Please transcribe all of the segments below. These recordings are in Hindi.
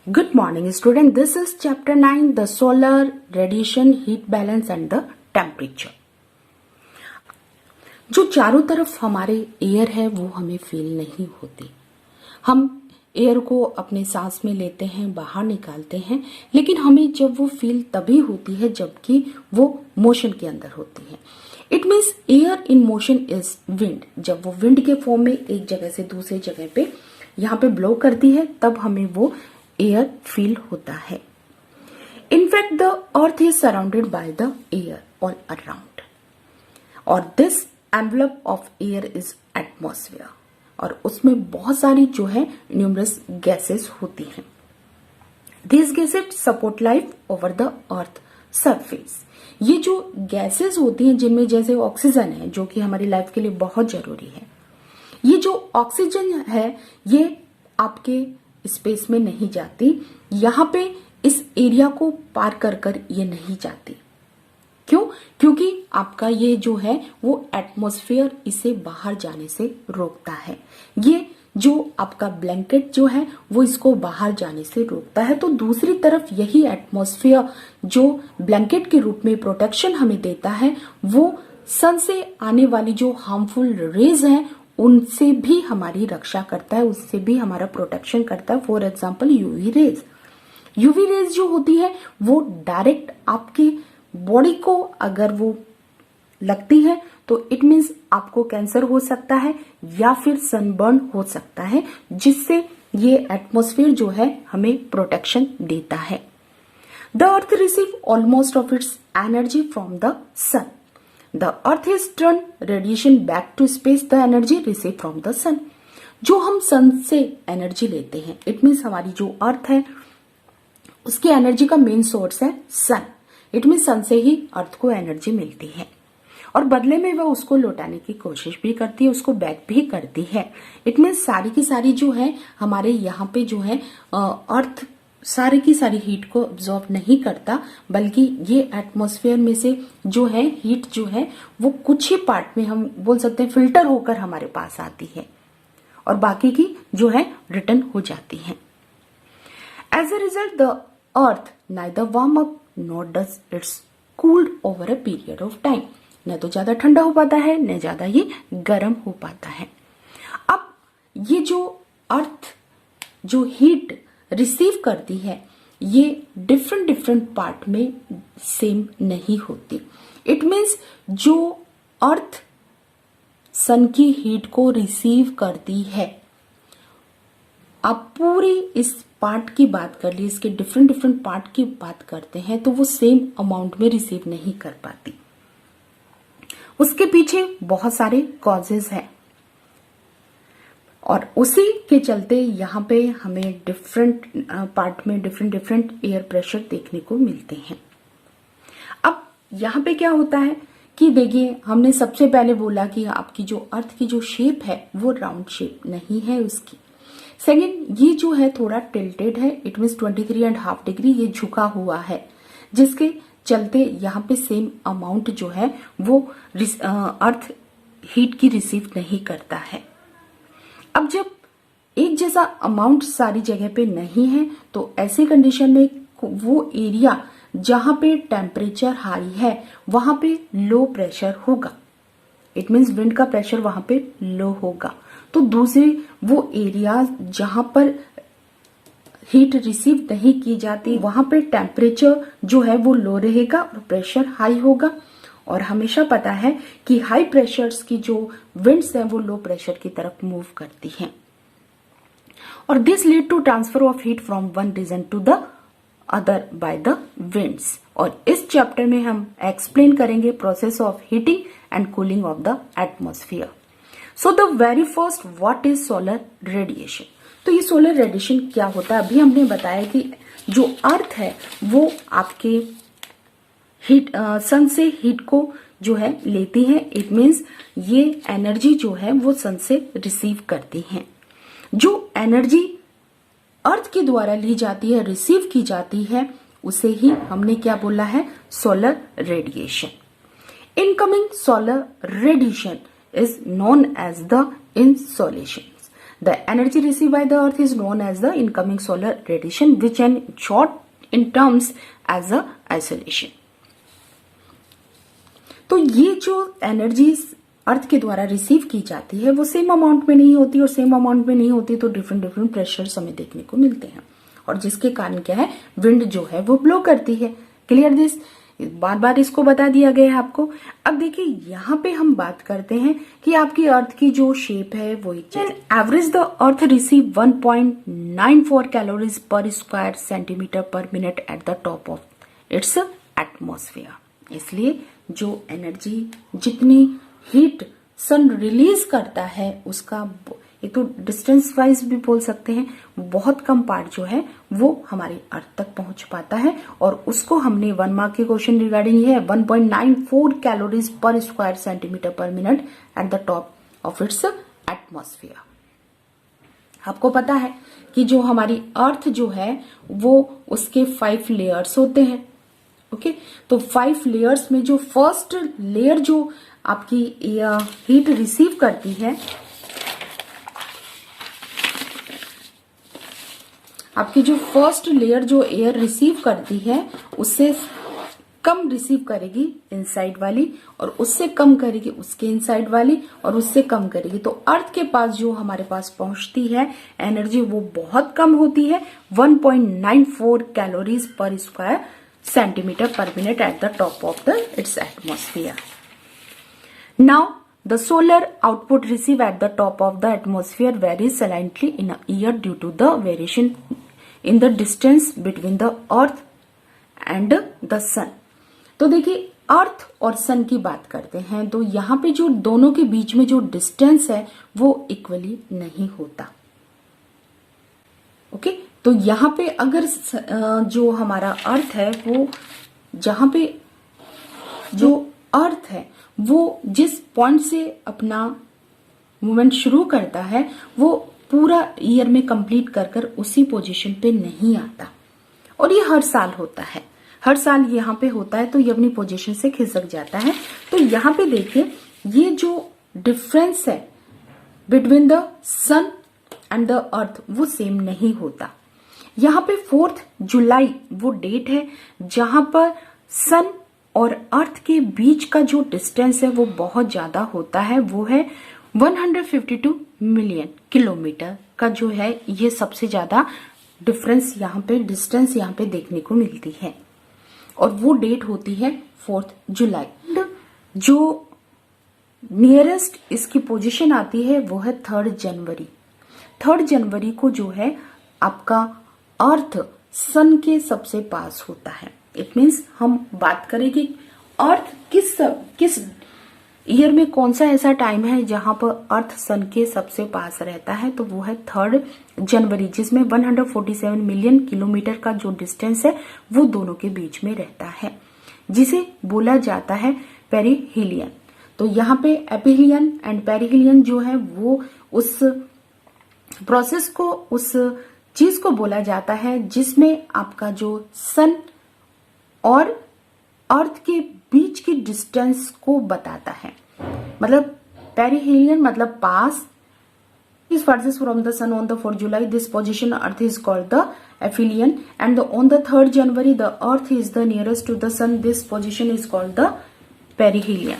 Good morning student, this is chapter 9, the solar radiation, heat balance and the temperature. जो चारों तरफ हमारे एयर है वो हमें फील नहीं होती। हम एयर को अपने सांस में लेते हैं, बाहर निकालते हैं, लेकिन हमें जब वो फील तभी होती है जबकि वो मोशन के अंदर होती है। It means air in motion is wind. जब वो विंड के फॉर्म में एक जगह से दूसरी जगह पे यहाँ पे ब्लो करती है तब हमें वो एयर फील होता है। In fact the earth is surrounded by the air all around और this envelope of air is atmosphere और उसमें बहुत सारी जो है न्यूमरस गैसेस होती हैं। This gases support life over the earth surface. ये जो गैसेस होती हैं जिनमें जैसे ऑक्सीजन है जो कि हमारी लाइफ के लिए बहुत जरूरी है। ये जो ऑक्सीजन है ये आपके स्पेस में नहीं जाती, यहाँ पे इस एरिया को पार कर कर ये नहीं जाती। क्यों? क्योंकि आपका ये जो है वो एटमॉस्फेयर इसे बाहर जाने से रोकता है। ये जो आपका ब्लैंकेट जो है वो इसको बाहर जाने से रोकता है। तो दूसरी तरफ यही एटमॉस्फेयर जो ब्लैंकेट के रूप में प्रोटेक्शन हमें देता है वो सन से आने वाली जो हार्मफुल रेज हैं उनसे भी हमारी रक्षा करता है, उससे भी हमारा प्रोटेक्शन करता है। For example UV rays. UV rays जो होती है वो डायरेक्ट आपके बॉडी को अगर वो लगती है तो इट मीन्स आपको कैंसर हो सकता है या फिर सनबर्न हो सकता है, जिससे ये एटमॉस्फेयर जो है हमें प्रोटेक्शन देता है। The earth receive almost of its energy from the sun. The earth has turned radiation back to space, the energy received from the sun. जो हम सन से एनर्जी लेते हैं, इट मीन्स हमारी जो अर्थ है उसकी एनर्जी का मेन सोर्स है सन। इट मीन्स सन से ही अर्थ को एनर्जी मिलती है और बदले में वह उसको लौटाने की कोशिश भी करती है, उसको बैक भी करती है। इट मीन्स सारी की सारी जो है हमारे यहाँ पे जो है अर्थ सारी की सारी हीट को ऑब्जॉर्व नहीं करता, बल्कि ये एटमॉस्फेयर में से जो है हीट जो है वो कुछ ही पार्ट में हम बोल सकते हैं फिल्टर होकर हमारे पास आती है और बाकी की जो है रिटर्न हो जाती है। As a result the earth neither warm up not does its cooled over a period of time. न तो ज्यादा ठंडा हो पाता है न ज्यादा ये गर्म हो पाता है। अब ये जो अर्थ जो हीट रिसीव करती है ये डिफरेंट पार्ट में सेम नहीं होती। इट मीन्स जो अर्थ सन की हीट को रिसीव करती है, आप पूरी इस पार्ट की बात कर ली, इसके डिफरेंट पार्ट की बात करते हैं तो वो सेम अमाउंट में रिसीव नहीं कर पाती। उसके पीछे बहुत सारे कॉजेज हैं और उसी के चलते यहाँ पे हमें डिफरेंट पार्ट में डिफरेंट एयर प्रेशर देखने को मिलते हैं। अब यहाँ पे क्या होता है कि देखिए हमने सबसे पहले बोला कि आपकी जो अर्थ की जो शेप है वो राउंड शेप नहीं है उसकी। सेकेंड, ये जो है थोड़ा टिल्टेड है, इट मीन्स 23.5 डिग्री ये झुका हुआ है, जिसके चलते यहाँ पे सेम अमाउंट जो है वो अर्थ हीट की रिसीव नहीं करता है। अब जब एक जैसा अमाउंट सारी जगह पे नहीं है तो ऐसे कंडीशन में वो एरिया जहां पे टेम्परेचर हाई है वहां पे लो प्रेशर होगा। इट मीन्स विंड का प्रेशर वहां पे लो होगा। तो दूसरे वो एरिया जहां पर हीट रिसीव नहीं की जाती वहां पे टेम्परेचर जो है वो लो रहेगा और प्रेशर हाई होगा। और हमेशा पता है कि हाई प्रेशर्स की जो विंड्स हैं वो लो प्रेशर की तरफ मूव करती हैं और this lead to transfer of heat from one region to the other by the winds. और इस चैप्टर में हम एक्सप्लेन करेंगे process of heating and cooling of the atmosphere. So the very first, what is solar radiation. तो ये सोलर रेडिएशन क्या होता है? अभी हमने बताया कि जो अर्थ है वो आपके हीट सन से हीट को जो है लेती है। इट मीन्स ये एनर्जी जो है वो सन से रिसीव करती है। जो एनर्जी अर्थ के द्वारा ली जाती है, रिसीव की जाती है, उसे ही हमने क्या बोला है? Solar radiation. Incoming solar radiation is known as the insolation. The energy received by the earth is known as the incoming solar radiation, which is short in terms as a isolation. तो ये जो एनर्जी अर्थ के द्वारा रिसीव की जाती है वो सेम अमाउंट में नहीं होती, और सेम अमाउंट में नहीं होती तो डिफरेंट डिफरेंट प्रेशर्स हमें देखने को मिलते हैं, और जिसके कारण क्या है, विंड जो है वो ब्लो करती है। Clear this? बार बार इसको बता दिया गया है आपको। अब देखिए यहाँ पे हम बात करते हैं कि आपकी अर्थ की जो शेप है वो average the earth receive 1.94 calories पर स्क्वायर सेंटीमीटर पर minute at the top of its atmosphere. इसलिए जो एनर्जी, जितनी हीट सन रिलीज करता है उसका एक तो डिस्टेंस वाइज भी बोल सकते हैं, बहुत कम पार्ट जो है वो हमारी अर्थ तक पहुंच पाता है, और उसको हमने 1 मार्क के क्वेश्चन रिगार्डिंग है 1.94 कैलोरीज पर स्क्वायर सेंटीमीटर पर minute at the top of its atmosphere. आपको पता है कि जो हमारी अर्थ जो है वो उसके 5 लेयर्स होते हैं। ओके, तो 5 लेयर्स में जो फर्स्ट लेयर जो आपकी हीट रिसीव करती है, आपकी जो फर्स्ट लेयर जो एयर रिसीव करती है उससे कम रिसीव करेगी इनसाइड वाली, और उससे कम करेगी उसके इनसाइड वाली, और उससे कम करेगी। तो अर्थ के पास जो हमारे पास पहुंचती है एनर्जी वो बहुत कम होती है, 1.94 कैलोरीज पर स्क्वायर सेंटीमीटर पर minute at the top of the it's atmosphere. Now the solar output received at the top of the atmosphere varies slightly in a year due to the variation in the distance between the earth and the sun. तो देखिए अर्थ और सन की बात करते हैं तो यहाँ पे जो दोनों के बीच में जो डिस्टेंस है वो इक्वली नहीं होता। ओके, तो यहाँ पे अगर जो हमारा अर्थ है वो, जहाँ पे जो अर्थ है वो जिस पॉइंट से अपना मूवमेंट शुरू करता है वो पूरा ईयर में कंप्लीट कर उसी पोजीशन पे नहीं आता, और ये हर साल होता है, हर साल यहाँ पे होता है, तो ये अपनी पोजीशन से खिसक जाता है। तो यहाँ पे देखिए ये जो डिफरेंस है between the sun and the earth वो सेम नहीं होता। यहाँ पे 4 जुलाई वो डेट है जहां पर सन और अर्थ के बीच का जो डिस्टेंस है वो बहुत ज्यादा होता है, वो है 152 मिलियन किलोमीटर का जो है, ये सबसे ज्यादा डिफरेंस यहाँ पे, डिस्टेंस यहाँ पे देखने को मिलती है, और वो डेट होती है 4 जुलाई। जो नियरेस्ट इसकी पोजीशन आती है वो है 3 जनवरी। 3 जनवरी को जो है आपका अर्थ सन के सबसे पास होता है। इट मीन्स हम बात करें कि अर्थ किस ईयर में कौन सा ऐसा टाइम है जहां पर अर्थ सन के सबसे पास रहता है, तो वो है 3 जनवरी, जिसमें 147 मिलियन किलोमीटर का जो डिस्टेंस है वो दोनों के बीच में रहता है, जिसे बोला जाता है पेरिहीलियन। तो यहाँ पे एपिहीलियन एंड पेरिहीलियन जो है वो उस प्रोसेस को, उस चीज को बोला जाता है जिसमें आपका जो सन और अर्थ के बीच की डिस्टेंस को बताता है। मतलब पेरिहीलियन मतलब पास, is furthest from the sun on the 4th July. This position earth is called the aphelion, and on the 3rd January the earth is the nearest to the sun. This position is called the perihelion.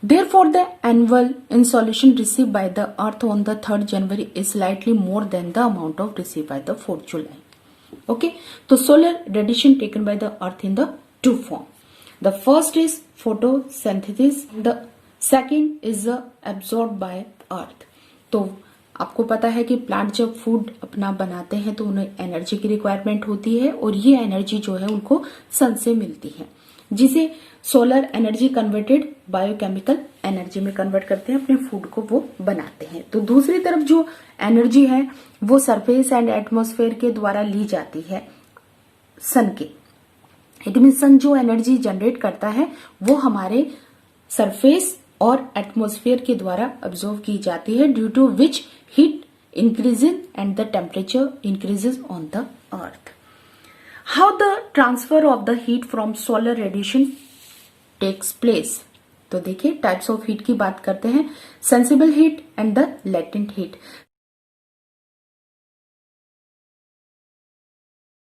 Therefore the annual insolation received by the earth on the 3rd January is slightly more than the amount of received by the 4th July. Okay, so solar radiation taken by the earth in the 2 form. The first is photosynthesis, the second is absorbed by earth. तो आपको पता है कि प्लांट जब फूड अपना बनाते हैं तो उन्हें एनर्जी की रिक्वायरमेंट होती है, और ये एनर्जी जो है उनको सन से मिलती है, जिसे solar energy converted biochemical energy में कन्वर्ट करते हैं, अपने फूड को वो बनाते हैं। तो दूसरी तरफ जो एनर्जी है वो सरफेस एंड एटमॉस्फेयर के द्वारा ली जाती है सन के। इट मीन सन जो एनर्जी जनरेट करता है वो हमारे सरफेस और एटमॉस्फेयर के द्वारा अब्जॉर्व की जाती है, due to which heat increases and the temperature increases on the earth. How the transfer of the heat from solar radiation takes place? तो देखिए टाइप्स ऑफ हीट की बात करते हैं, sensible heat and the latent heat.